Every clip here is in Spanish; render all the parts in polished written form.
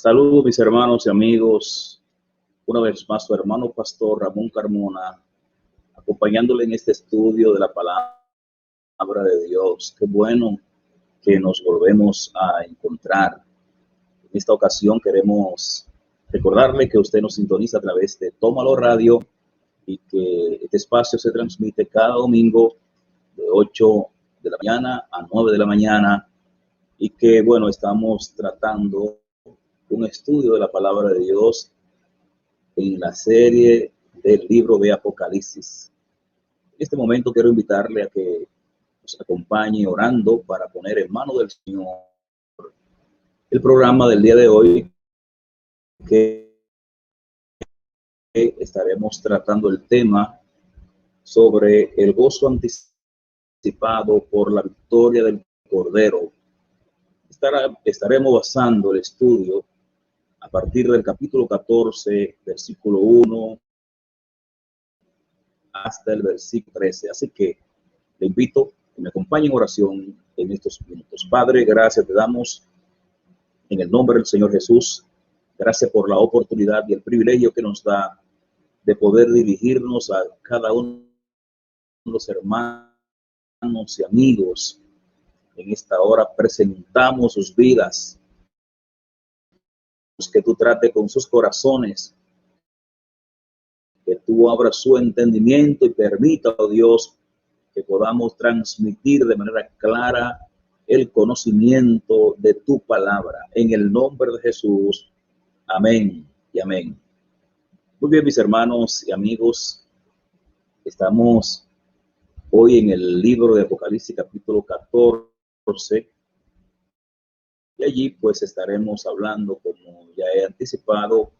Saludos mis hermanos y amigos, una vez más su hermano pastor Ramón Carmona, acompañándole en este estudio de la palabra de Dios. Qué bueno que nos volvemos a encontrar. En esta ocasión queremos recordarle que usted nos sintoniza a través de Tómalo Radio y que este espacio se transmite cada domingo de 8 de la mañana a 9 de la mañana y que bueno, estamos tratando un estudio de la palabra de Dios en la serie del libro de Apocalipsis. En este momento quiero invitarle a que nos acompañe orando para poner en manos del Señor el programa del día de hoy, que estaremos tratando el tema sobre el gozo anticipado por la victoria del Cordero. Estaremos basando el estudio a partir del capítulo 14, versículo 1 hasta el versículo 13. Así que le invito a que me acompañe en oración en estos minutos. Padre, gracias te damos en el nombre del Señor Jesús. Gracias por la oportunidad y el privilegio que nos da de poder dirigirnos a cada uno de los hermanos y amigos. En esta hora presentamos sus vidas, que tú trates con sus corazones, que tú abras su entendimiento y permita, oh Dios, que podamos transmitir de manera clara el conocimiento de tu palabra. En el nombre de Jesús. Amén y amén. Muy bien, mis hermanos y amigos, estamos hoy en el libro de Apocalipsis, capítulo 14. Y allí pues estaremos hablando, como ya he anticipado,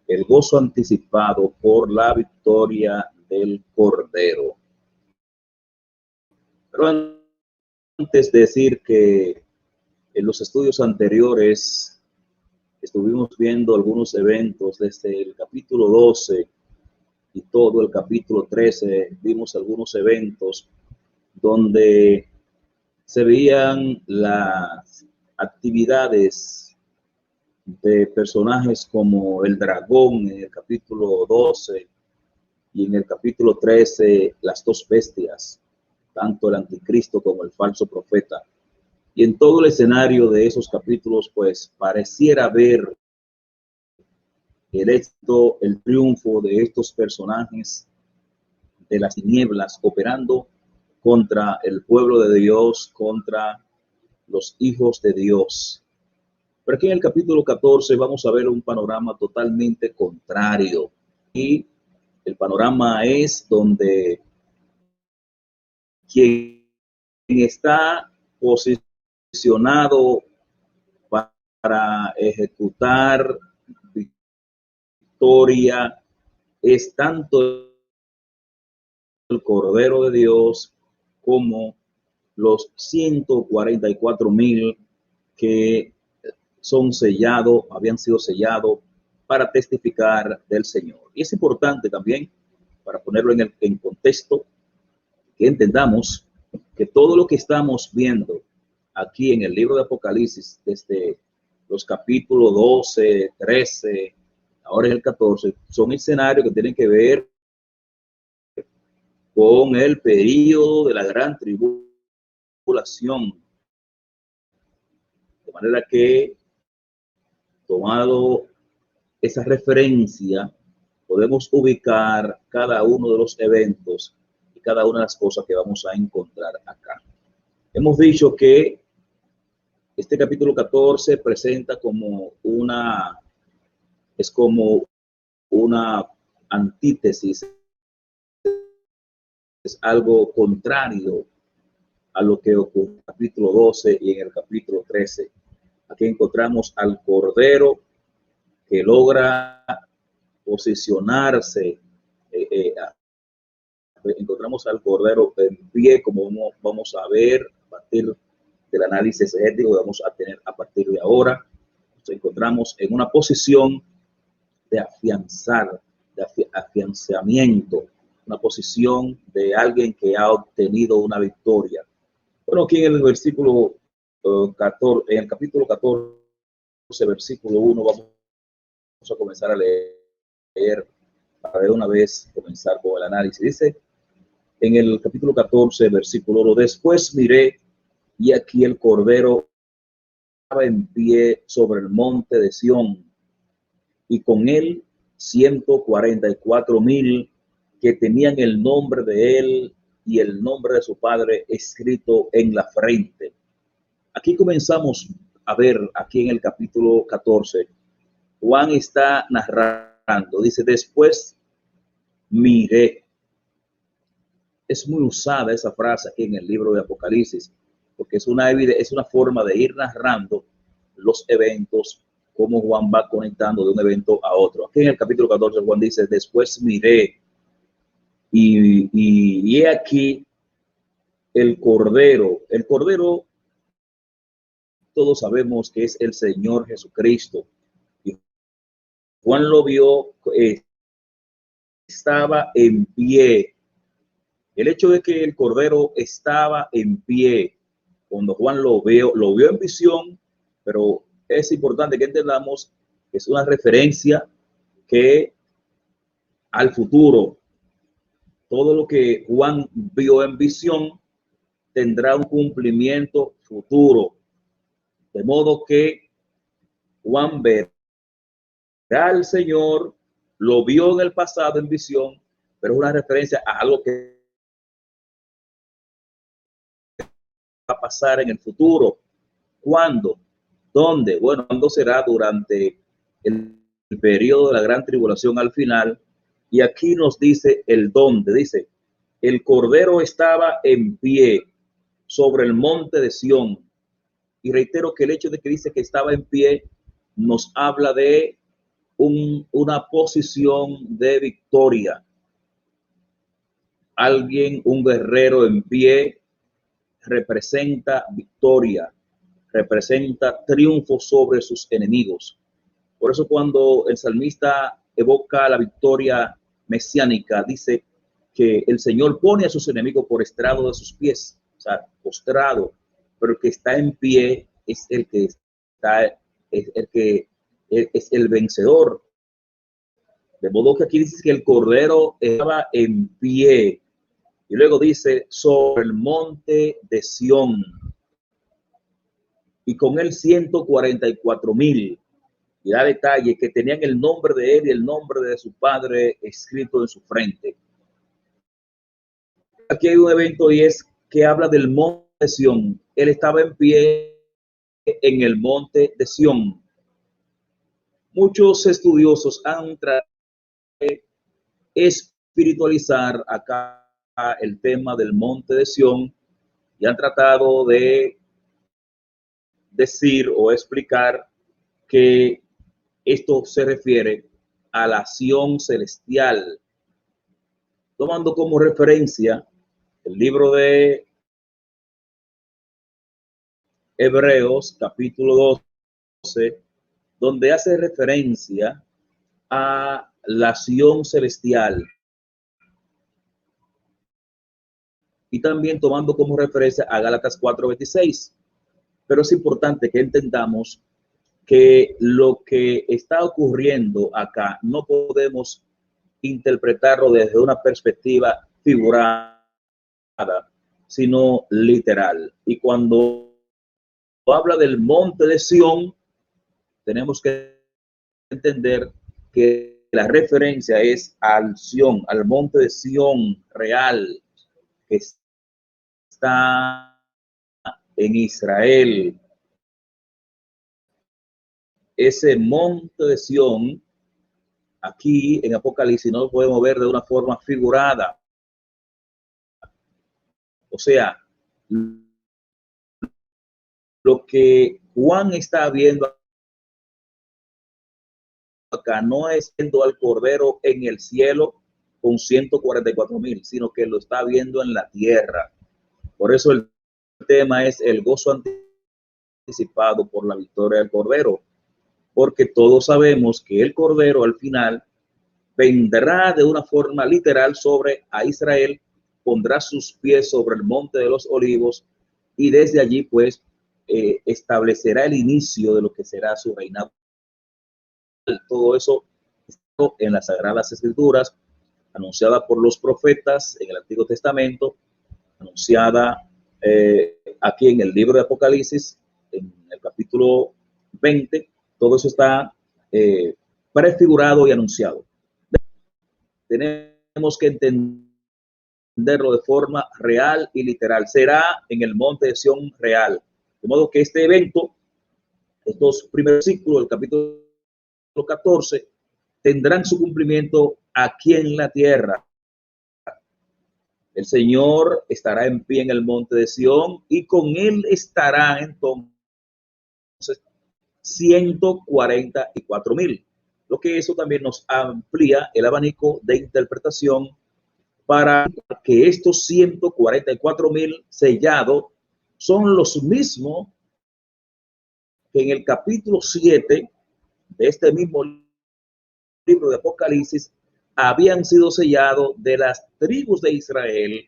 el gozo anticipado por la victoria del Cordero. Pero antes de decir que en los estudios anteriores estuvimos viendo algunos eventos desde el capítulo 12 y todo el capítulo 13, vimos algunos eventos donde se veían las actividades de personajes como el dragón en el capítulo 12 y en el capítulo 13 las dos bestias, tanto el anticristo como el falso profeta. Y en todo el escenario de esos capítulos, pues pareciera ver el éxito, el triunfo de estos personajes de las tinieblas operando contra el pueblo de Dios, contra los hijos de Dios. Pero aquí en el capítulo 14 vamos a ver un panorama totalmente contrario. Y el panorama es donde quien está posicionado para ejecutar victoria es tanto el Cordero de Dios como los 144,000 que son sellados, habían sido sellados para testificar del Señor. Y es importante también, para ponerlo en contexto, que entendamos que todo lo que estamos viendo aquí en el libro de Apocalipsis, desde los capítulos 12, 13, ahora en el 14, son escenarios que tienen que ver con el periodo de la gran tribulación. De manera que, tomado esa referencia, podemos ubicar cada uno de los eventos y cada una de las cosas que vamos a encontrar acá. Hemos dicho que este capítulo 14 presenta como es como una antítesis, es algo contrario a lo que ocurre en el capítulo 12 y en el capítulo 13. Aquí encontramos al Cordero que logra posicionarse, encontramos al Cordero en pie, como vamos a ver a partir del análisis ético que vamos a tener a partir de ahora. Nos encontramos en una posición de afianzar, de afianzamiento, una posición de alguien que ha obtenido una victoria. Bueno, aquí en el versículo 14, en el capítulo 14, versículo 1, vamos a comenzar a leer para de una vez comenzar con el análisis. Dice en el capítulo 14, versículo 1, después miré y aquí el Cordero estaba en pie sobre el monte de Sión y con él 144,000 que tenían el nombre de él y el nombre de su padre escrito en la frente. Aquí comenzamos a ver, aquí en el capítulo 14, Juan está narrando, dice, después miré. Es muy usada esa frase aquí en el libro de Apocalipsis, porque es una forma de ir narrando los eventos, cómo Juan va conectando de un evento a otro. Aquí en el capítulo 14 Juan dice, después miré y he aquí el Cordero. El Cordero, todos sabemos que es el Señor Jesucristo. Y Juan lo vio, estaba en pie. El hecho de que el Cordero estaba en pie, cuando Juan lo vio en visión, pero es importante que entendamos que es una referencia que al futuro, todo lo que Juan vio en visión tendrá un cumplimiento futuro. De modo que Juan verá al Señor, lo vio en el pasado en visión, pero es una referencia a algo que va a pasar en el futuro. ¿Cuándo? ¿Dónde? Bueno, ¿cuándo será? Durante el periodo de la gran tribulación al final. Y aquí nos dice el dónde. Dice, el Cordero estaba en pie sobre el monte de Sión. Y reitero que el hecho de que dice que estaba en pie nos habla de una posición de victoria. Alguien, un guerrero en pie, representa victoria, representa triunfo sobre sus enemigos. Por eso cuando el salmista evoca la victoria mesiánica, dice que el Señor pone a sus enemigos por estrado de sus pies, o sea, postrado, pero el que está en pie es el que es el vencedor. De modo que aquí dice que el Cordero estaba en pie. Y luego dice, sobre el monte de Sión. Y con él 144,000. Y da detalle que tenían el nombre de él y el nombre de su padre escrito en su frente. Aquí hay un evento y es que habla del monte de Sión. Él estaba en pie en el monte de Sión. Muchos estudiosos han tratado de espiritualizar acá el tema del monte de Sión y han tratado de decir o explicar que esto se refiere a la Sión celestial, tomando como referencia el libro de Hebreos, capítulo 12, donde hace referencia a la Sión celestial. Y también tomando como referencia a Gálatas 4:26. Pero es importante que entendamos que lo que está ocurriendo acá no podemos interpretarlo desde una perspectiva figurada, sino literal. Y cuando habla del monte de Sión, tenemos que entender que la referencia es al Sión, al monte de Sión real, que está en Israel. Ese monte de Sión, aquí en Apocalipsis, no lo podemos ver de una forma figurada. O sea, lo que Juan está viendo acá no es viendo al Cordero en el cielo con 144,000, sino que lo está viendo en la tierra. Por eso el tema es el gozo anticipado por la victoria del Cordero, porque todos sabemos que el Cordero al final vendrá de una forma literal sobre a Israel, pondrá sus pies sobre el monte de los olivos y desde allí pues establecerá el inicio de lo que será su reinado. Todo eso está en las Sagradas Escrituras, anunciada por los profetas en el Antiguo Testamento, anunciada aquí en el libro de Apocalipsis, en el capítulo 20, todo eso está prefigurado y anunciado. Tenemos que entenderlo de forma real y literal. Será en el monte de Sión real. De modo que este evento, estos primeros versículos del capítulo 14, tendrán su cumplimiento aquí en la tierra. El Señor estará en pie en el monte de Sión y con él estará entonces 144,000. Lo que eso también nos amplía el abanico de interpretación para que estos 144,000 sellados son los mismos que en el capítulo 7 de este mismo libro de Apocalipsis habían sido sellados de las tribus de Israel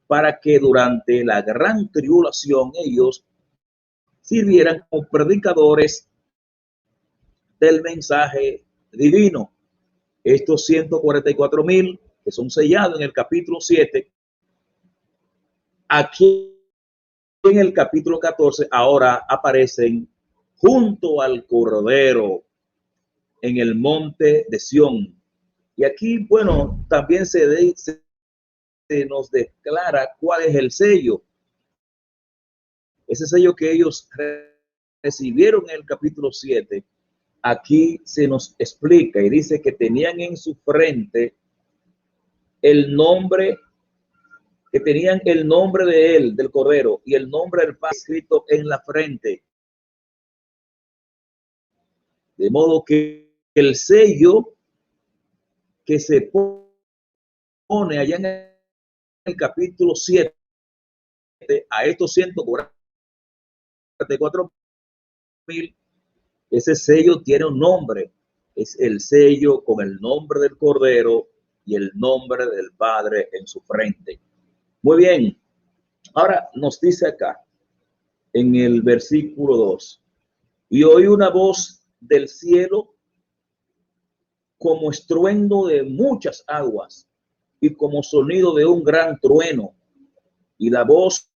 para que durante la gran tribulación ellos sirvieran como predicadores del mensaje divino. Estos 144,000 que son sellados en el capítulo 7, aquí en el capítulo 14 ahora aparecen junto al Cordero en el monte de Sión. Y aquí, bueno, también se nos declara cuál es el sello. Ese sello que ellos recibieron en el capítulo 7, aquí se nos explica y dice que tenían en su frente el nombre, que tenían el nombre de él, del Cordero, y el nombre del Padre escrito en la frente. De modo que el sello que se pone allá en el capítulo 7 a estos 144,000, ese sello tiene un nombre, es el sello con el nombre del Cordero y el nombre del Padre en su frente. Muy bien, ahora nos dice acá en el versículo 2, y oí una voz del cielo como estruendo de muchas aguas y como sonido de un gran trueno, y la voz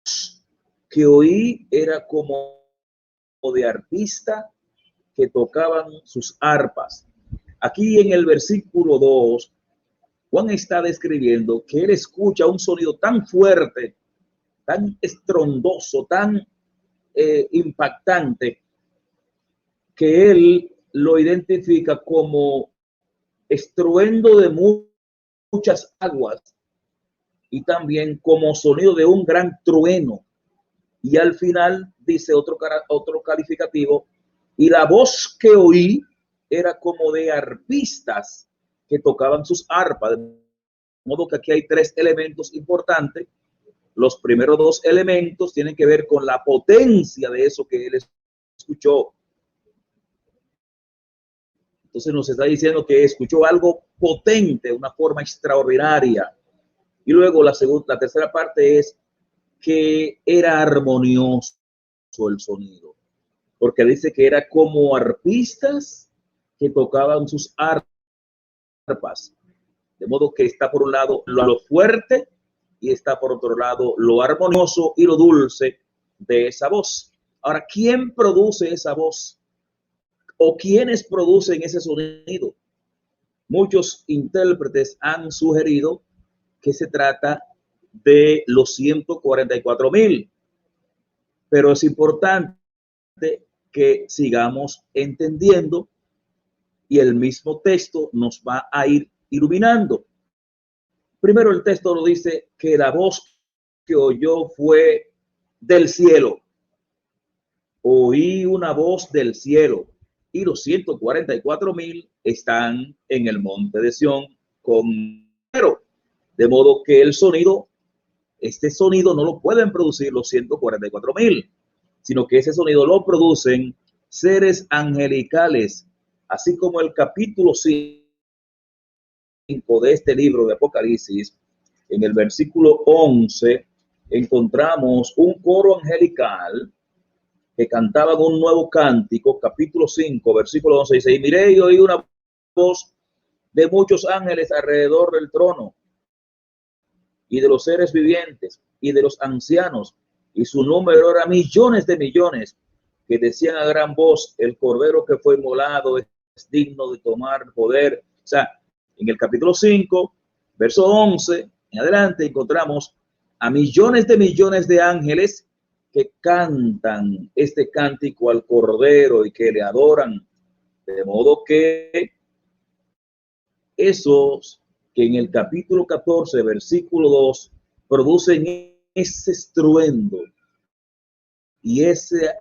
que oí era como de arpista que tocaban sus arpas. Aquí en el versículo 2, Juan está describiendo que él escucha un sonido tan fuerte, tan estrondoso, tan impactante, que él lo identifica como estruendo de muchas aguas y también como sonido de un gran trueno. Y al final dice otro calificativo, y la voz que oí era como de arpistas que tocaban sus arpas. De modo que aquí hay tres elementos importantes. Los primeros dos elementos tienen que ver con la potencia de eso que él escuchó. Entonces nos está diciendo que escuchó algo potente, una forma extraordinaria. Y luego la tercera parte es que era armonioso el sonido, porque dice que era como arpistas que tocaban sus arpas. De modo que está por un lado lo fuerte y está por otro lado lo armonioso y lo dulce de esa voz. Ahora, ¿quién produce esa voz? ¿O quiénes producen ese sonido? Muchos intérpretes han sugerido que se trata de los 144,000, pero es importante que sigamos entendiendo y el mismo texto nos va a ir iluminando. Primero el texto lo dice que la voz que oyó fue del cielo. Oí una voz del cielo y los 144,000 están en el monte de Sión con cero. De modo que el sonido, este sonido no lo pueden producir los 144,000, sino que ese sonido lo producen seres angelicales, así como el capítulo 5 de este libro de Apocalipsis, en el versículo 11, encontramos un coro angelical que cantaban un nuevo cántico, capítulo 5, versículo 11, dice, y miré y oí una voz de muchos ángeles alrededor del trono y de los seres vivientes y de los ancianos, y su número era millones de millones, que decían a gran voz, el cordero que fue inmolado es digno de tomar poder. O sea, en el capítulo 5, verso 11, en adelante encontramos a millones de ángeles que cantan este cántico al cordero y que le adoran. De modo que esos que en el capítulo 14, versículo 2, producen ese estruendo y ese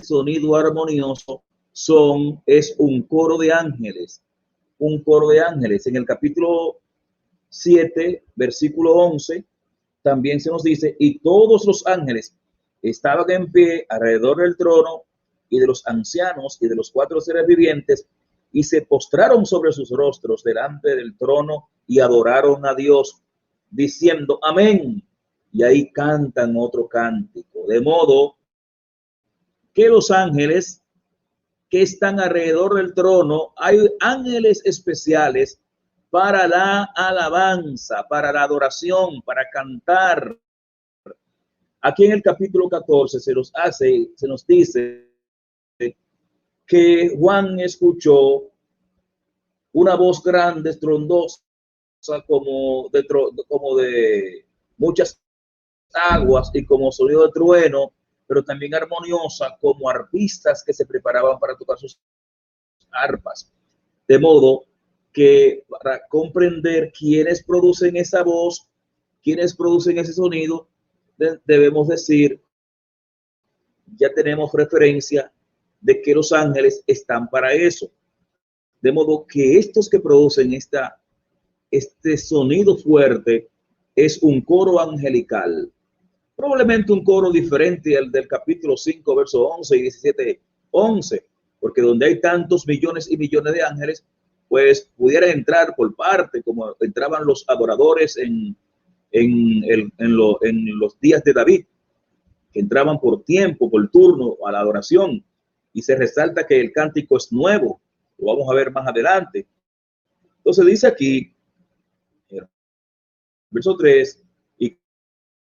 sonido armonioso es un coro de ángeles, un coro de ángeles. En el capítulo 7, versículo 11, también se nos dice, y todos los ángeles estaban en pie alrededor del trono y de los ancianos y de los cuatro seres vivientes, y se postraron sobre sus rostros delante del trono y adoraron a Dios, diciendo, amén. Y ahí cantan otro cántico. De modo que los ángeles que están alrededor del trono, hay ángeles especiales para la alabanza, para la adoración, para cantar. Aquí en el capítulo 14 se nos dice que Juan escuchó una voz grande, estrondosa, como de muchas aguas y como sonido de trueno, pero también armoniosa, como arpistas que se preparaban para tocar sus arpas. De modo que para comprender quiénes producen esa voz, quiénes producen ese sonido, debemos decir, ya tenemos referencia de que los ángeles están para eso. De modo que estos que producen este sonido fuerte es un coro angelical. Probablemente un coro diferente al del capítulo 5, versos 11 y 17, 11, porque donde hay tantos millones y millones de ángeles, pues pudiera entrar por parte, como entraban los adoradores en los días de David, que entraban por tiempo, por turno a la adoración, y se resalta que el cántico es nuevo, lo vamos a ver más adelante. Entonces dice aquí, verso 3, y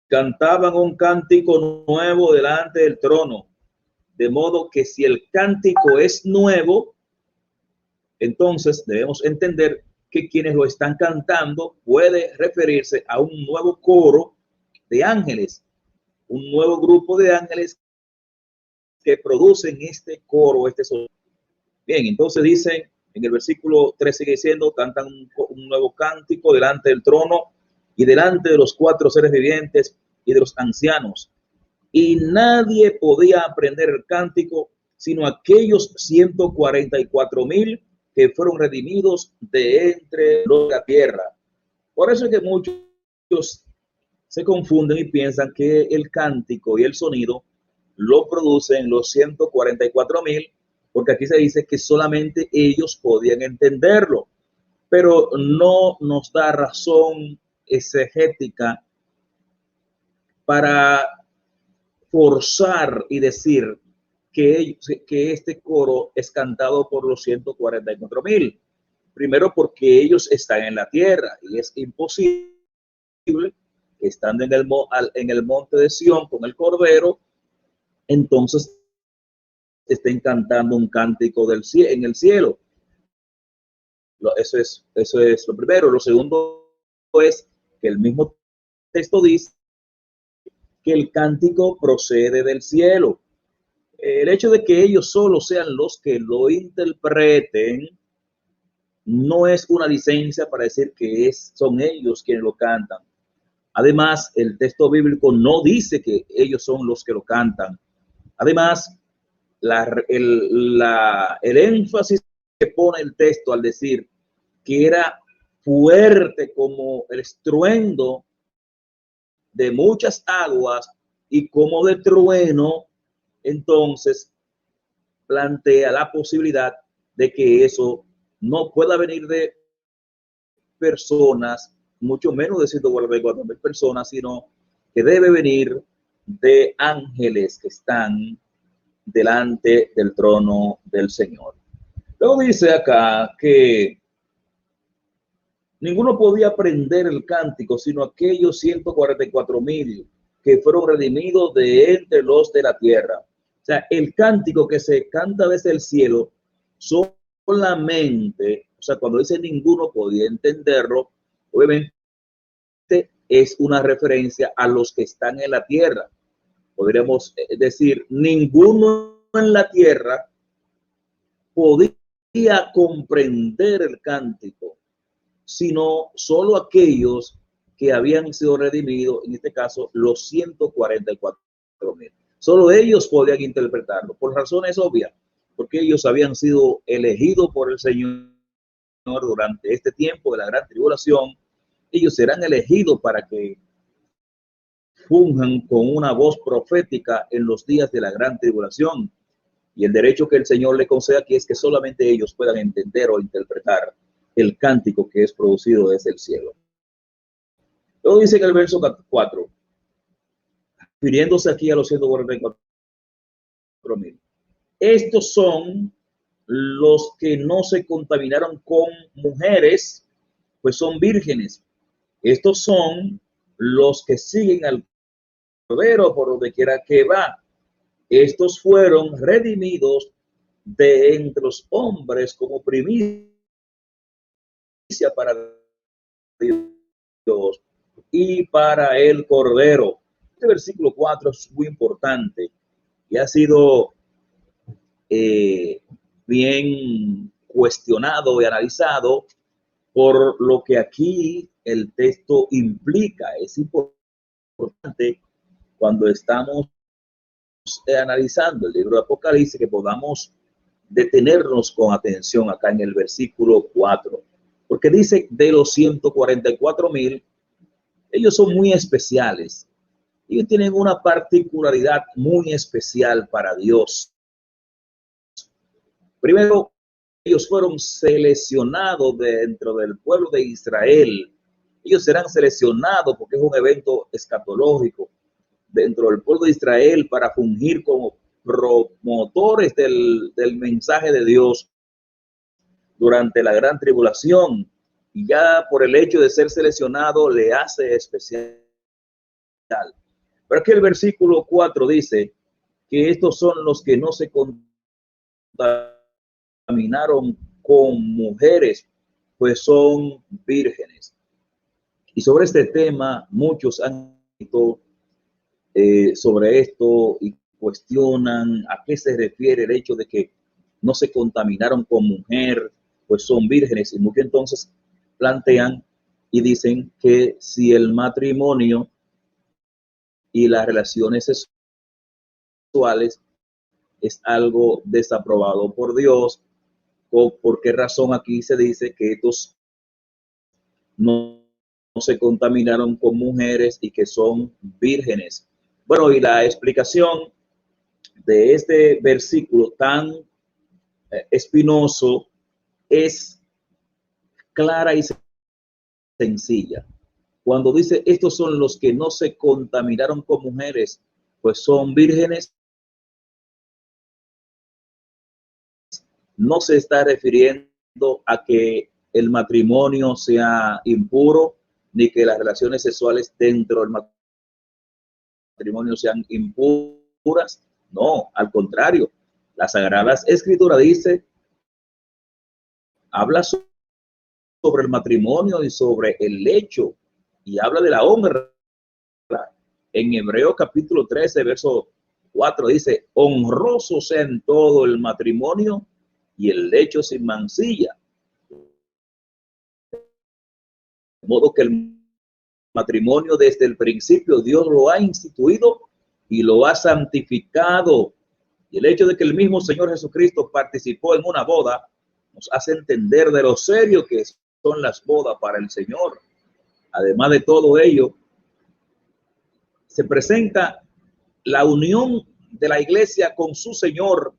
cantaban un cántico nuevo delante del trono, de modo que si el cántico es nuevo, entonces debemos entender que quienes lo están cantando puede referirse a un nuevo coro de ángeles, un nuevo grupo de ángeles que producen este coro, este sonido. Bien, entonces dice en el versículo 3, sigue diciendo, cantan un nuevo cántico delante del trono y delante de los cuatro seres vivientes y de los ancianos. Y nadie podía aprender el cántico sino aquellos 144,000 que fueron redimidos de entre los de la tierra. Por eso es que muchos se confunden y piensan que el cántico y el sonido lo producen los 144,000, porque aquí se dice que solamente ellos podían entenderlo, pero no nos da razón exegética para forzar y decir que este coro es cantado por los 144,000. Primero porque ellos están en la tierra y es imposible que estando en el monte de Sión con el Cordero, entonces estén cantando un cántico en el cielo. Eso es lo primero. Lo segundo es que el mismo texto dice que el cántico procede del cielo. El hecho de que ellos solo sean los que lo interpreten no es una licencia para decir que son ellos quienes lo cantan. Además, el texto bíblico no dice que ellos son los que lo cantan. Además, el énfasis que pone el texto al decir que era fuerte como el estruendo de muchas aguas y como de trueno, entonces plantea la posibilidad de que eso no pueda venir de personas, mucho menos de 144,000 personas, sino que debe venir de ángeles que están delante del trono del Señor. Luego dice acá que ninguno podía aprender el cántico, sino aquellos 144,000 que fueron redimidos de entre los de la tierra. O sea, el cántico que se canta desde el cielo solamente, o sea, cuando dice ninguno podía entenderlo, obviamente es una referencia a los que están en la tierra. Podríamos decir, ninguno en la tierra podía comprender el cántico, sino solo aquellos que habían sido redimidos, en este caso los 144,000. Solo ellos podían interpretarlo, por razones obvias, porque ellos habían sido elegidos por el Señor durante este tiempo de la gran tribulación. Ellos serán elegidos para que funjan con una voz profética en los días de la gran tribulación. Y el derecho que el Señor le concede aquí es que solamente ellos puedan entender o interpretar el cántico que es producido desde el cielo. Luego dice en el verso 4, refiriéndose aquí a los 144,000, estos son los que no se contaminaron con mujeres, pues son vírgenes. Estos son los que siguen al Cordero por donde quiera que va. Estos fueron redimidos de entre los hombres como primicia para Dios y para el Cordero. Este versículo 4 es muy importante y ha sido bien cuestionado y analizado por lo que aquí el texto implica. Es importante cuando estamos analizando el libro de Apocalipsis que podamos detenernos con atención acá en el versículo 4, porque dice de los 144,000, ellos son muy especiales. Ellos tienen una particularidad muy especial para Dios. Primero, ellos fueron seleccionados dentro del pueblo de Israel. Ellos serán seleccionados porque es un evento escatológico dentro del pueblo de Israel para fungir como promotores del mensaje de Dios durante la gran tribulación. Y ya por el hecho de ser seleccionado le hace especial. Pero aquí el versículo 4 dice que estos son los que no se contaminaron con mujeres, pues son vírgenes. Y sobre este tema muchos han escrito sobre esto y cuestionan a qué se refiere el hecho de que no se contaminaron con mujer, pues son vírgenes. Y muchos entonces plantean y dicen que si el matrimonio y las relaciones sexuales es algo desaprobado por Dios, o por qué razón aquí se dice que estos no se contaminaron con mujeres y que son vírgenes. Bueno, y la explicación de este versículo tan espinoso es clara y sencilla. Cuando dice estos son los que no se contaminaron con mujeres, pues son vírgenes, no se está refiriendo a que el matrimonio sea impuro, ni que las relaciones sexuales dentro del matrimonio sean impuras. No, al contrario. Las Sagradas Escrituras dice, habla sobre el matrimonio y sobre el hecho, y habla de la honra. En Hebreos capítulo 13, verso 4 dice, honroso sea en todo el matrimonio y el lecho sin mancilla. De modo que el matrimonio desde el principio Dios lo ha instituido y lo ha santificado. Y el hecho de que el mismo Señor Jesucristo participó en una boda nos hace entender de lo serio que son las bodas para el Señor. Además de todo ello, se presenta la unión de la iglesia con su Señor,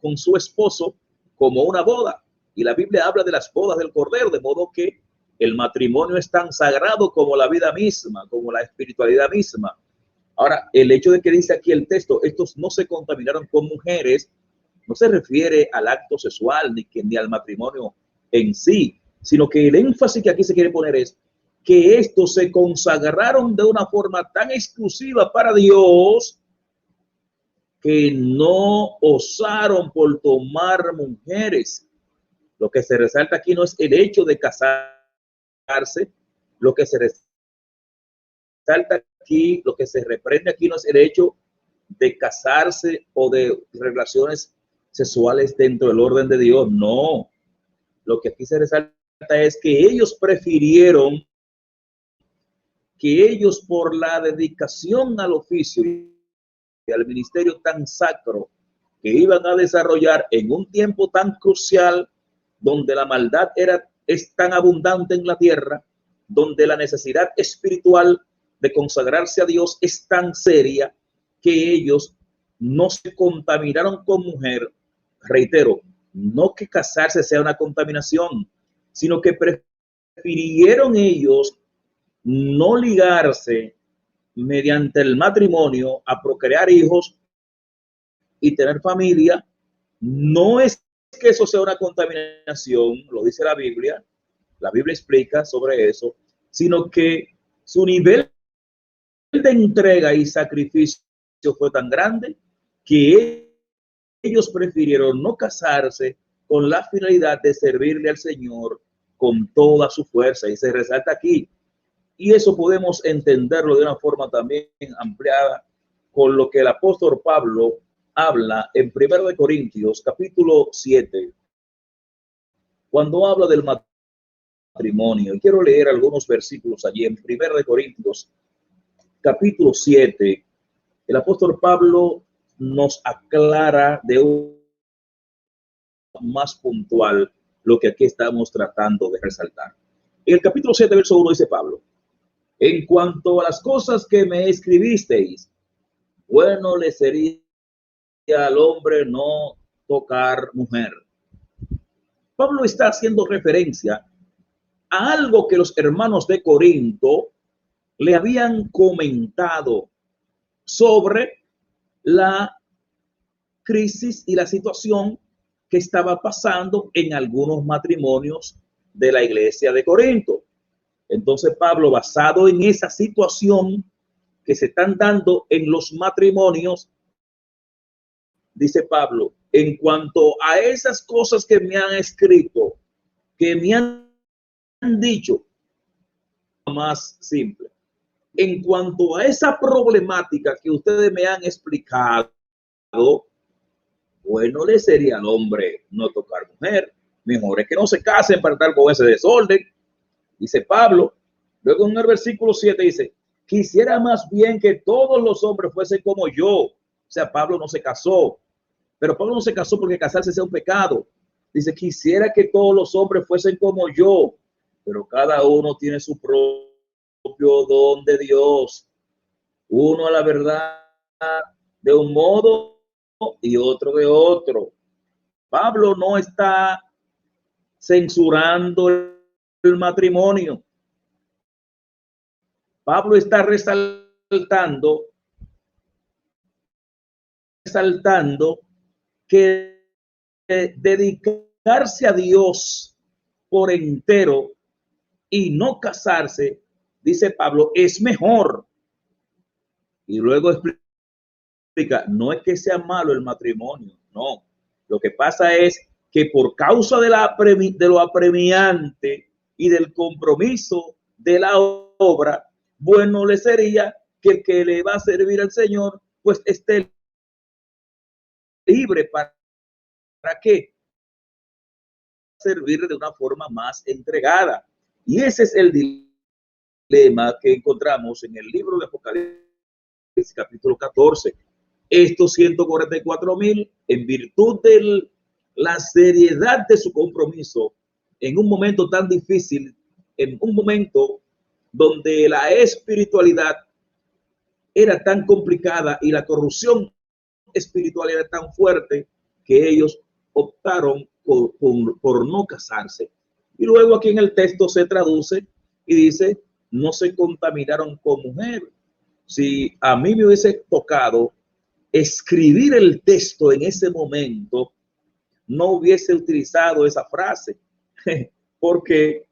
con su esposo, como una boda. Y la Biblia habla de las bodas del Cordero, de modo que el matrimonio es tan sagrado como la vida misma, como la espiritualidad misma. Ahora, el hecho de que dice aquí el texto, estos no se contaminaron con mujeres, no se refiere al acto sexual ni al matrimonio en sí, sino que el énfasis que aquí se quiere poner es que estos se consagraron de una forma tan exclusiva para Dios que no osaron por tomar mujeres. Lo que se resalta aquí no es el hecho de casarse, lo que se resalta aquí, lo que se reprende aquí no es el hecho de casarse o de relaciones sexuales dentro del orden de Dios, no. Lo que aquí se resalta es que ellos prefirieron, que ellos por la dedicación al oficio y al ministerio tan sacro que iban a desarrollar en un tiempo tan crucial, donde la maldad es tan abundante en la tierra, donde la necesidad espiritual de consagrarse a Dios es tan seria, que ellos no se contaminaron con mujer. Reitero, no que casarse sea una contaminación, sino que prefirieron ellos no ligarse mediante el matrimonio a procrear hijos y tener familia. No es que eso sea una contaminación, lo dice la Biblia explica sobre eso, sino que su nivel de entrega y sacrificio fue tan grande que ellos prefirieron no casarse con la finalidad de servirle al Señor con toda su fuerza. Y se resalta aquí, y eso podemos entenderlo de una forma también ampliada con lo que el apóstol Pablo habla en 1 de Corintios capítulo 7, cuando habla del matrimonio. Y quiero leer algunos versículos allí en 1 de Corintios capítulo 7. El apóstol Pablo nos aclara de un más puntual lo que aquí estamos tratando de resaltar. En el capítulo 7, verso 1 dice Pablo: en cuanto a las cosas que me escribisteis, bueno le sería al hombre no tocar mujer. Pablo está haciendo referencia a algo que los hermanos de Corinto le habían comentado sobre la crisis y la situación que estaba pasando en algunos matrimonios de la iglesia de Corinto. Entonces Pablo, basado en esa situación que se están dando en los matrimonios, dice Pablo, en cuanto a esas cosas que me han escrito, que me han dicho, más simple, en cuanto a esa problemática que ustedes me han explicado, bueno le sería al hombre no tocar mujer. Mejor es que no se casen para estar con ese desorden, dice Pablo. Luego en el versículo 7 dice: quisiera más bien que todos los hombres fuesen como yo. O sea, Pablo no se casó, pero Pablo no se casó porque casarse sea un pecado. Dice: quisiera que todos los hombres fuesen como yo, pero cada uno tiene su propio don de Dios. Uno a la verdad de un modo y otro de otro. Pablo no está censurando el matrimonio. Pablo está resaltando que dedicarse a Dios por entero y no casarse, dice Pablo, es mejor. Y luego explica, no es que sea malo el matrimonio, no. Lo que pasa es que por causa de lo apremiante y del compromiso de la obra, bueno le sería que el que le va a servir al Señor, pues esté libre. ¿Para qué? Servir de una forma más entregada. Y ese es el dilema que encontramos en el libro de Apocalipsis, capítulo 14. Estos 144,000, en virtud de la seriedad de su compromiso, en un momento tan difícil, en un momento donde la espiritualidad era tan complicada y la corrupción espiritual era tan fuerte, que ellos optaron por no casarse. Y luego aquí en el texto se traduce y dice: no se contaminaron con mujer. Si a mí me hubiese tocado escribir el texto en ese momento, no hubiese utilizado esa frase, porque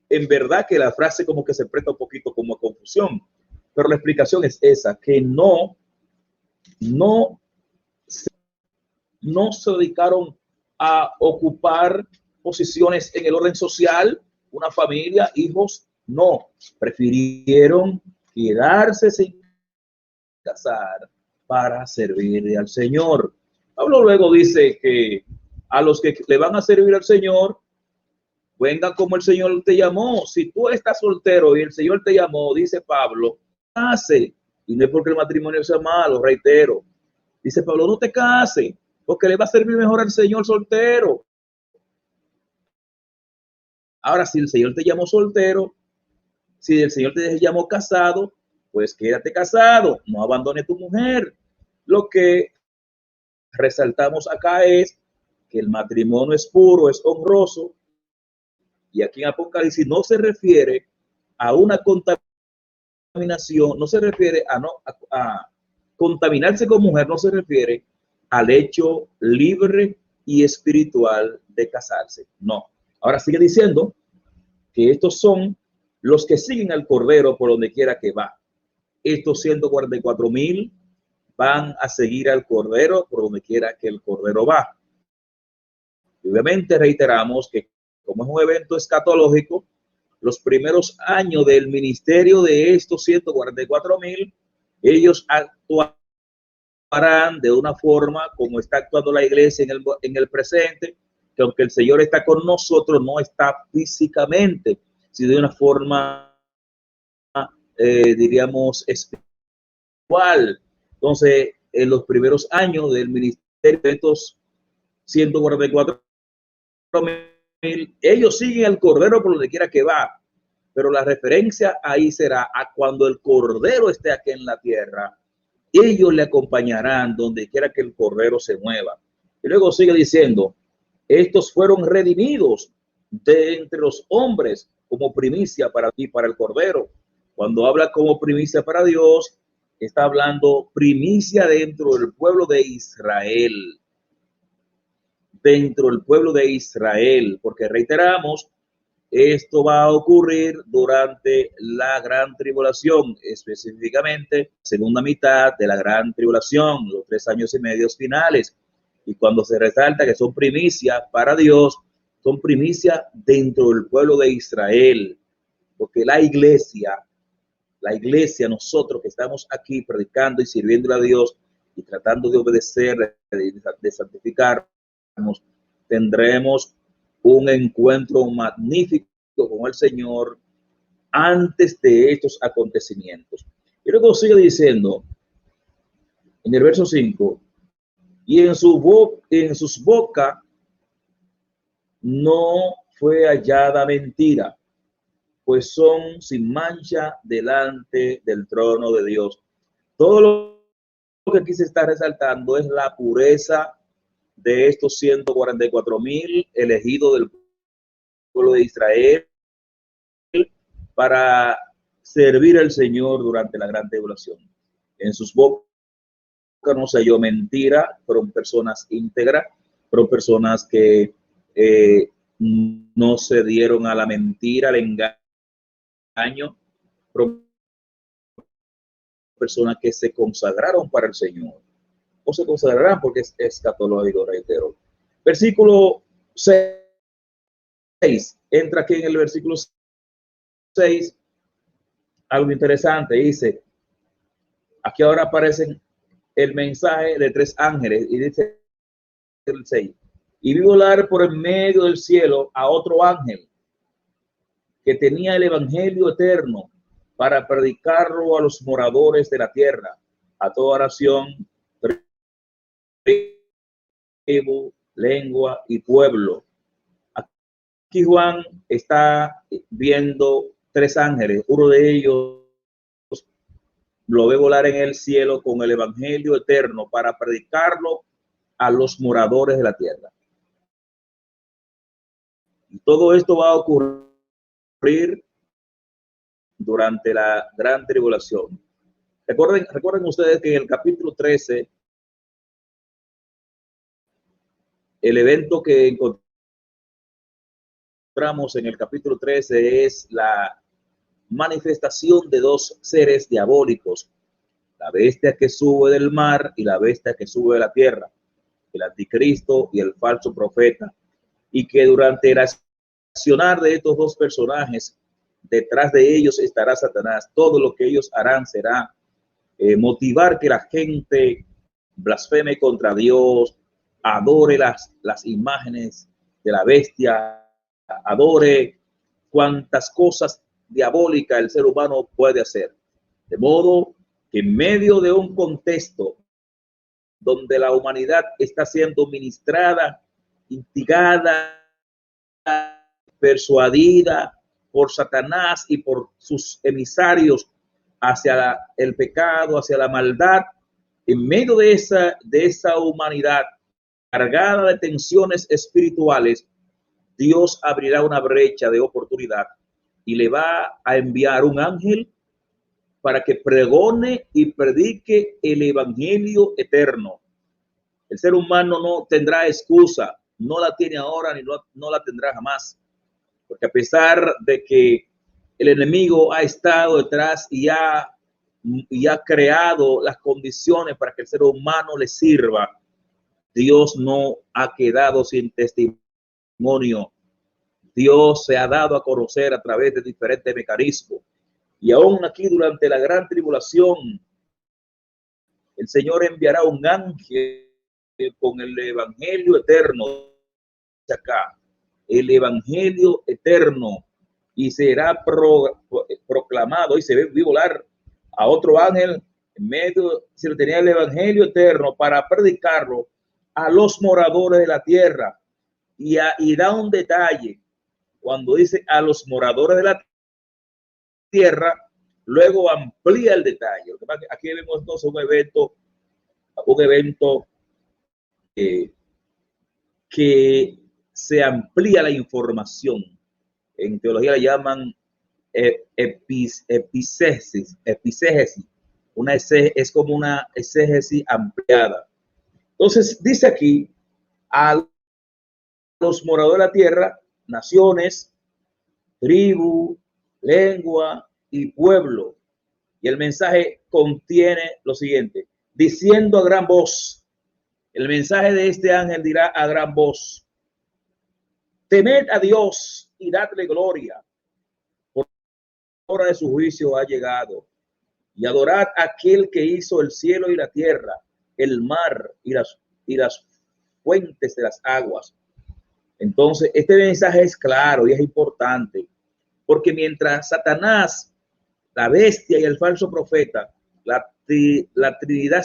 en verdad que la frase como que se presta un poquito como a confusión, pero la explicación es esa, que no, no se dedicaron a ocupar posiciones en el orden social, una familia, hijos, no, prefirieron quedarse sin casar para servir al Señor. Pablo luego dice que a los que le van a servir al Señor, vengan como el Señor te llamó. Si tú estás soltero y el Señor te llamó, dice Pablo, case. Y no es porque el matrimonio sea malo, reitero. Dice Pablo, no te case, porque le va a servir mejor al Señor soltero. Ahora, si el Señor te llamó soltero, si el Señor te llamó casado, pues quédate casado, no abandone a tu mujer. Lo que resaltamos acá es que el matrimonio es puro, es honroso, y aquí en Apocalipsis no se refiere a una contaminación, no se refiere a contaminarse con mujer, no se refiere al hecho libre y espiritual de casarse, no. Ahora sigue diciendo que estos son los que siguen al Cordero por donde quiera que va. Estos 144,000 van a seguir al Cordero por donde quiera que el Cordero va. Y obviamente reiteramos que como es un evento escatológico, los primeros años del ministerio de estos 144,000, ellos actuarán de una forma como está actuando la iglesia en el presente, que aunque el Señor está con nosotros, no está físicamente, sino de una forma, diríamos, espiritual. Entonces, en los primeros años del ministerio de estos 144,000, ellos siguen al Cordero por donde quiera que va, pero la referencia ahí será a cuando el Cordero esté aquí en la tierra, ellos le acompañarán donde quiera que el Cordero se mueva. Y luego sigue diciendo, estos fueron redimidos de entre los hombres como primicia para ti, para el Cordero. Cuando habla como primicia para Dios, está hablando primicia dentro del pueblo de Israel. Dentro del pueblo de Israel, porque reiteramos, esto va a ocurrir durante la gran tribulación, específicamente segunda mitad de la gran tribulación, los 3 años y medio finales. Y cuando se resalta que son primicia para Dios, son primicia dentro del pueblo de Israel, porque la iglesia, nosotros que estamos aquí predicando y sirviendo a Dios y tratando de obedecer, de santificarnos, tendremos un encuentro magnífico con el Señor antes de estos acontecimientos. Y luego sigue diciendo en el verso 5, y en sus bocas no fue hallada mentira, pues son sin mancha delante del trono de Dios. Todo lo que aquí se está resaltando es la pureza de estos 144,000 elegidos del pueblo de Israel para servir al Señor durante la gran tribulación. En sus bocas no se halló mentira, fueron personas íntegras, fueron personas que no se dieron a la mentira, al engaño, fueron personas que se consagraron para el Señor, o se consagrarán porque es escatológico, reitero. Versículo 6, entra aquí en el versículo 6, algo interesante, dice, aquí ahora aparecen el mensaje de 3 ángeles y dice el 6, y vi volar por el medio del cielo a otro ángel que tenía el evangelio eterno para predicarlo a los moradores de la tierra, a toda nación, tribu, lengua y pueblo. Aquí Juan está viendo 3 ángeles, uno de ellos lo ve volar en el cielo con el evangelio eterno para predicarlo a los moradores de la tierra. Y todo esto va a ocurrir durante la gran tribulación. Recuerden ustedes que en el capítulo 13, el evento que encontramos en el capítulo 13 es la manifestación de dos seres diabólicos, la bestia que sube del mar y la bestia que sube de la tierra, el anticristo y el falso profeta, y que durante el accionar de estos dos personajes, detrás de ellos estará Satanás. Todo lo que ellos harán será motivar que la gente blasfeme contra Dios, adore las imágenes de la bestia, adore cuantas cosas diabólicas el ser humano puede hacer. De modo que en medio de un contexto donde la humanidad está siendo ministrada, instigada, persuadida por Satanás y por sus emisarios hacia el pecado, hacia la maldad, en medio de esa humanidad cargada de tensiones espirituales, Dios abrirá una brecha de oportunidad y le va a enviar un ángel para que pregone y predique el evangelio eterno. El ser humano no tendrá excusa, no la tiene ahora ni no la tendrá jamás, porque a pesar de que el enemigo ha estado detrás y ha creado las condiciones para que el ser humano le sirva, Dios no ha quedado sin testimonio. Dios se ha dado a conocer a través de diferentes mecanismos. Y aún aquí durante la gran tribulación, el Señor enviará un ángel con el evangelio eterno acá, el evangelio eterno, y será proclamado. Y se ve volar a otro ángel en medio, se le tenía el evangelio eterno para predicarlo a los moradores de la tierra. Y da un detalle cuando dice a los moradores de la tierra, luego amplía el detalle. Aquí vemos entonces un evento que se amplía la información. En teología le llaman epicesis. Es como una exégesis ampliada. Entonces dice aquí a los moradores de la tierra, naciones, tribu, lengua y pueblo. Y el mensaje contiene lo siguiente: diciendo a gran voz, el mensaje de este ángel dirá a gran voz: temed a Dios y dadle gloria, porque la hora de su juicio ha llegado, y adorad a aquel que hizo el cielo y la tierra, el mar y las fuentes de las aguas. Entonces, este mensaje es claro y es importante, porque mientras Satanás, la bestia y el falso profeta, la Trinidad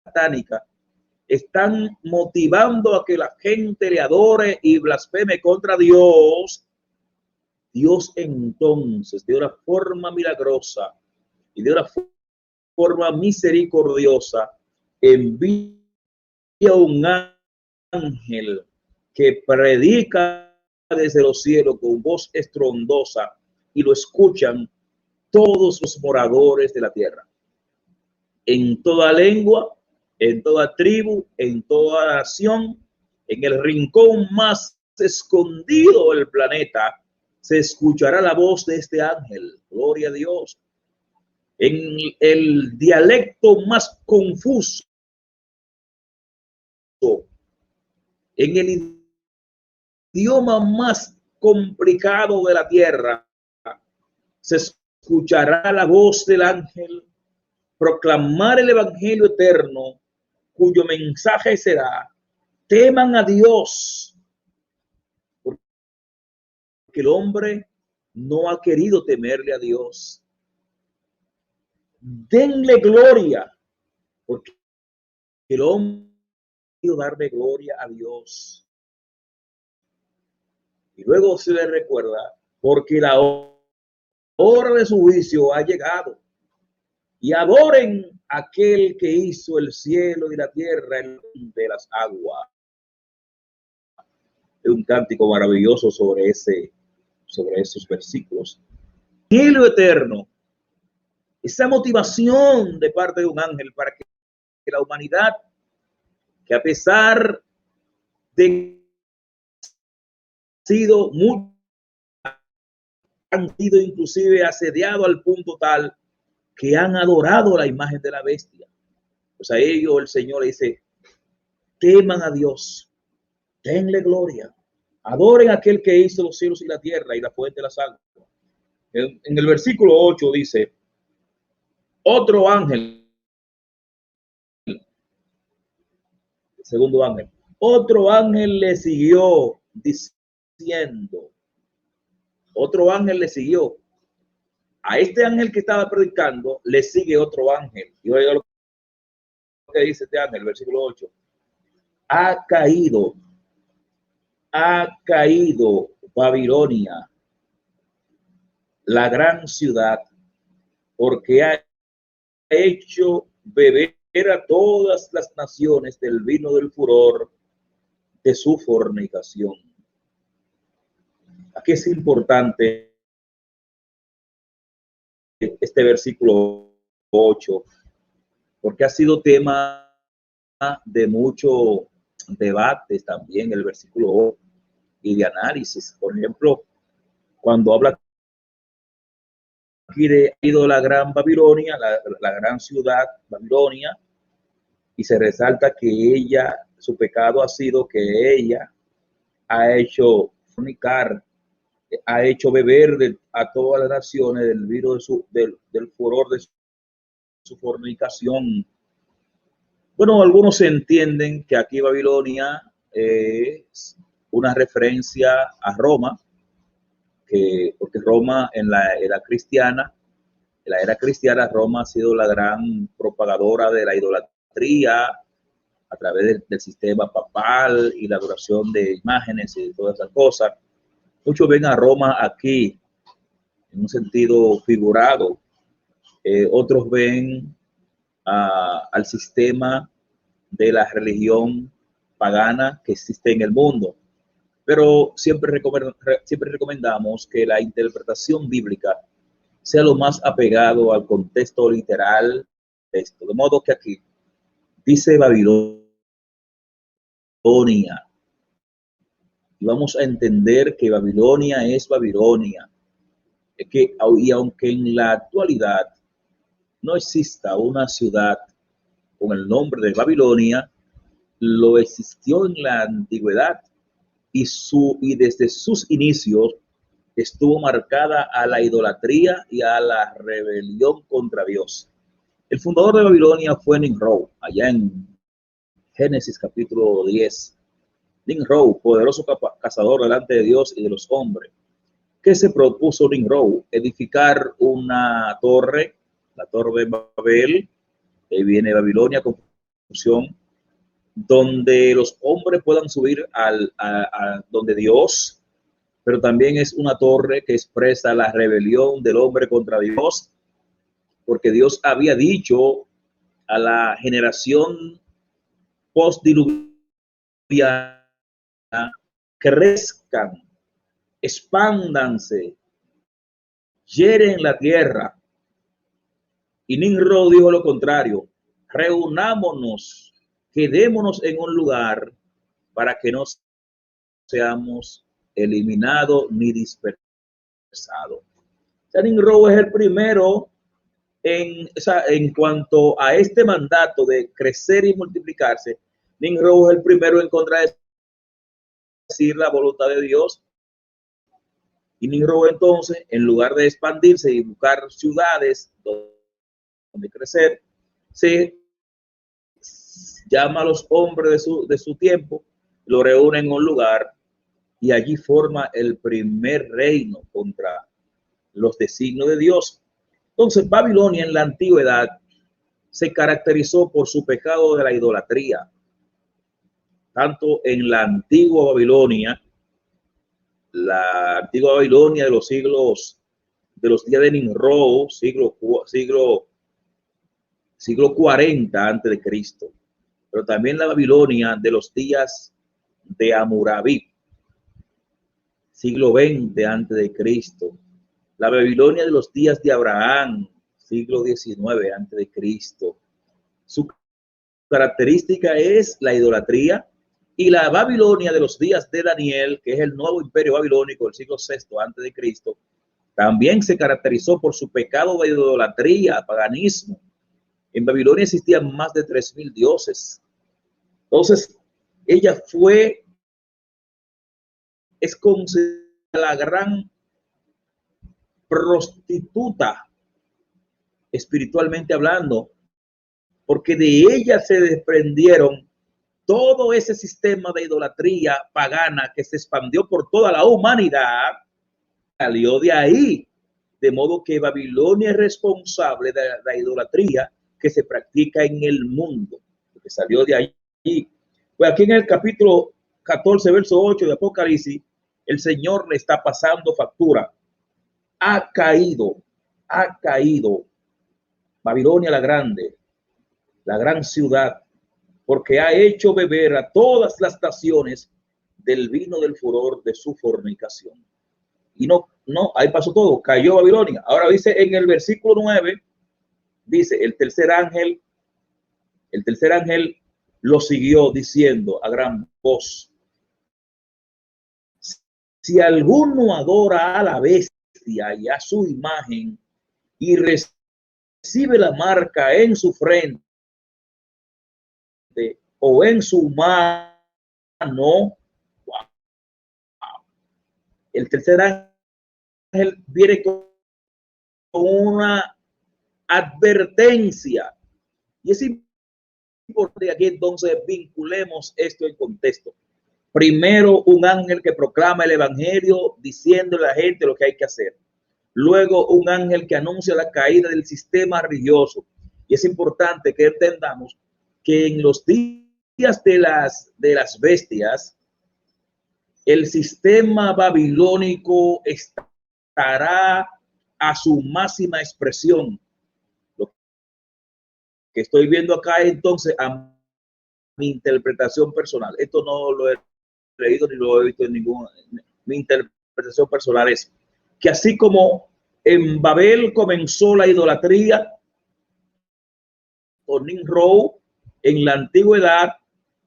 satánica, están motivando a que la gente le adore y blasfeme contra Dios, Dios entonces, de una forma milagrosa y de una forma misericordiosa, envía un ángel que predica desde los cielos con voz estrondosa, y lo escuchan todos los moradores de la tierra, en toda lengua, en toda tribu, en toda nación, en el rincón más escondido del planeta, se escuchará la voz de este ángel. Gloria a Dios. En el dialecto más confuso, en el idioma más complicado de la tierra, se escuchará la voz del ángel proclamar el evangelio eterno, cuyo mensaje será: teman a Dios, porque el hombre no ha querido temerle a Dios. Denle gloria, porque el hombre ha querido darle gloria a Dios. Y luego se le recuerda: porque la hora de su juicio ha llegado, y adoren a aquel que hizo el cielo y la tierra, el de las aguas. Es un cántico maravilloso sobre esos versículos. Cielo eterno esa motivación de parte de un ángel para que la humanidad, que a pesar de sido muy, han sido inclusive asediados al punto tal que han adorado la imagen de la bestia. Pues a ellos el Señor le dice, teman a Dios, denle gloria, adoren a aquel que hizo los cielos y la tierra y la fuente de las aguas. En el versículo 8 dice, otro ángel, segundo ángel, otro ángel le siguió diciendo, otro ángel le siguió. A este ángel que estaba predicando le sigue otro ángel. Y oiga lo que dice este ángel, versículo 8. Ha caído Babilonia, la gran ciudad, porque ha hecho beber a todas las naciones del vino del furor de su fornicación. Aquí es importante este versículo 8, porque ha sido tema de mucho debates también el versículo 8 y de análisis. Por ejemplo, cuando habla aquí de la gran Babilonia, la gran ciudad Babilonia, y se resalta que ella, su pecado ha sido que ella ha hecho fornicar, ha hecho beber a todas las naciones del vino del furor de su fornicación. Bueno, algunos entienden que aquí Babilonia es una referencia a Roma, porque Roma en la era cristiana, Roma ha sido la gran propagadora de la idolatría a través del sistema papal y la adoración de imágenes y todas esas cosas. Muchos ven a Roma aquí en un sentido figurado. Otros ven al sistema de la religión pagana que existe en el mundo. Pero siempre recomendamos que la interpretación bíblica sea lo más apegado al contexto literal de esto. De modo que aquí dice Babilonia. Y vamos a entender que Babilonia es Babilonia. Y aunque en la actualidad no exista una ciudad con el nombre de Babilonia, lo existió en la antigüedad y desde sus inicios estuvo marcada a la idolatría y a la rebelión contra Dios. El fundador de Babilonia fue Nimrod, allá en Génesis capítulo 10. Nimrod, poderoso cazador delante de Dios y de los hombres. ¿Qué se propuso Nimrod? Edificar una torre, la torre de Babel, ahí viene Babilonia, confusión, donde los hombres puedan subir a donde Dios, pero también es una torre que expresa la rebelión del hombre contra Dios, porque Dios había dicho a la generación postdiluviana, crezcan, expándanse, hieren la tierra. Y Nimrod dijo lo contrario, reunámonos, quedémonos en un lugar para que no seamos eliminados ni dispersados. O sea, Nimrod es el primero en cuanto a este mandato de crecer y multiplicarse. Nimrod es el primero en contra de decir la voluntad de Dios. Y Nimrod entonces, en lugar de expandirse y buscar ciudades donde crecer, se llama a los hombres de su tiempo, lo reúne en un lugar y allí forma el primer reino contra los designios de Dios. Entonces, Babilonia en la antigüedad se caracterizó por su pecado de la idolatría. Tanto en la antigua Babilonia, de los siglos, de los días de Nimrod, siglo 40 antes de Cristo, pero también la Babilonia de los días de Hammurabi, siglo 20 antes de Cristo, la Babilonia de los días de Abraham, siglo XIX antes de Cristo. Su característica es la idolatría, y la Babilonia de los días de Daniel, que es el nuevo imperio babilónico del siglo VI antes de Cristo, también se caracterizó por su pecado de idolatría, paganismo. En Babilonia existían más de 3000 dioses. Entonces, ella es considerada la gran prostituta, espiritualmente hablando, porque de ella se desprendieron todo ese sistema de idolatría pagana que se expandió por toda la humanidad, salió de ahí. De modo que Babilonia es responsable de la idolatría que se practica en el mundo, que salió de ahí. Pues aquí en el capítulo 14, verso 8 de Apocalipsis, el Señor le está pasando factura. Ha caído Babilonia la grande, la gran ciudad, porque ha hecho beber a todas las naciones del vino del furor de su fornicación. Y no, ahí pasó todo, cayó Babilonia. Ahora dice en el versículo 9, dice, el tercer ángel lo siguió diciendo a gran voz: si alguno adora a la bestia y a su imagen y recibe la marca en su frente o en su mano, wow. El tercer ángel viene con una advertencia, y es importante aquí entonces vinculemos esto en contexto. Primero, un ángel que proclama el evangelio diciéndole a la gente lo que hay que hacer. Luego, un ángel que anuncia la caída del sistema religioso. Y es importante que entendamos que en los días de las bestias, el sistema babilónico estará a su máxima expresión. Lo que estoy viendo acá entonces, a mi interpretación personal, esto no lo he leído ni lo he visto en ninguna, mi interpretación personal es que así como en Babel comenzó la idolatría con Nimrod en la antigüedad,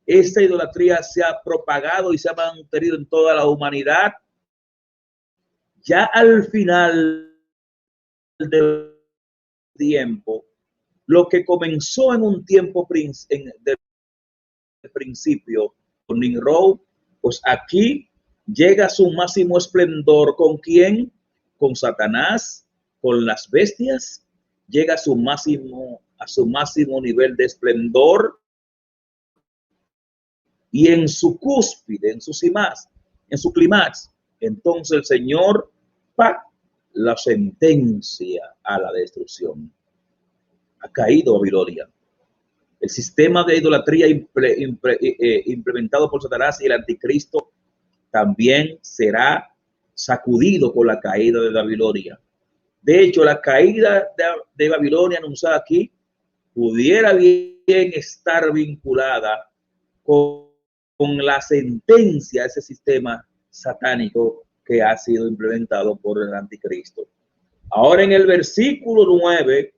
esta idolatría se ha propagado y se ha mantenido en toda la humanidad. Ya al final del tiempo, lo que comenzó en un tiempo del principio con Nimrod, pues aquí llega a su máximo esplendor. ¿Con quién? Con Satanás, con las bestias. Llega a su máximo nivel de esplendor, y en su cúspide, en su clímax, entonces el Señor la sentencia a la destrucción. Ha caído Babilonia. El sistema de idolatría implementado por Satanás y el anticristo también será sacudido por la caída de Babilonia. De hecho, la caída de Babilonia anunciada aquí pudiera bien estar vinculada con la sentencia a ese sistema satánico que ha sido implementado por el anticristo. Ahora en el versículo 9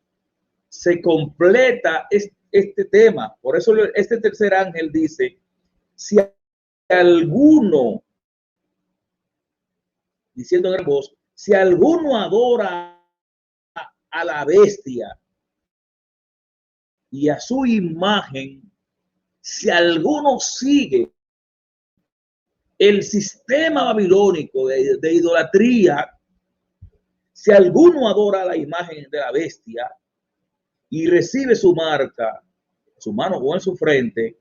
se completa este tema. Por eso este tercer ángel dice: si alguno, diciendo en gran voz, si alguno adora a la bestia y a su imagen, si alguno sigue el sistema babilónico de idolatría, si alguno adora a la imagen de la bestia y recibe su marca, su mano o en su frente,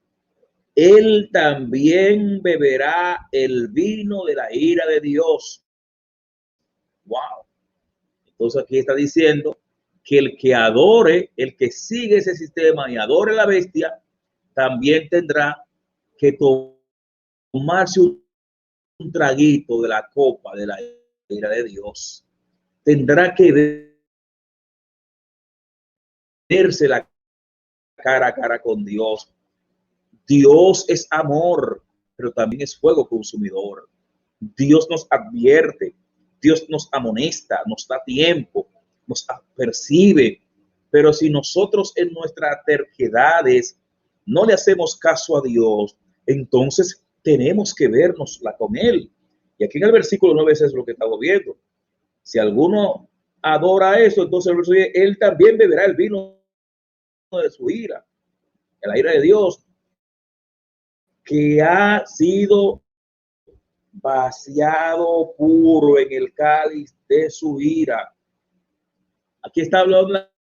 él también beberá el vino de la ira de Dios. Wow. Entonces aquí está diciendo que el que adore, el que sigue ese sistema y adore la bestia, también tendrá que tomarse un traguito de la copa de la ira de Dios. Tendrá que verse la cara a cara con Dios. Dios es amor, pero también es fuego consumidor. Dios nos advierte, Dios nos amonesta, nos da tiempo, nos percibe, Pero si nosotros en nuestras terquedades no le hacemos caso a Dios, entonces tenemos que vernosla con Él. Y aquí en el versículo 9 es lo que estamos viendo. Si alguno adora eso, entonces el verso 10, Él también beberá el vino de su ira, de la ira de Dios, que ha sido vaciado puro en el cáliz de su ira. Aquí está hablando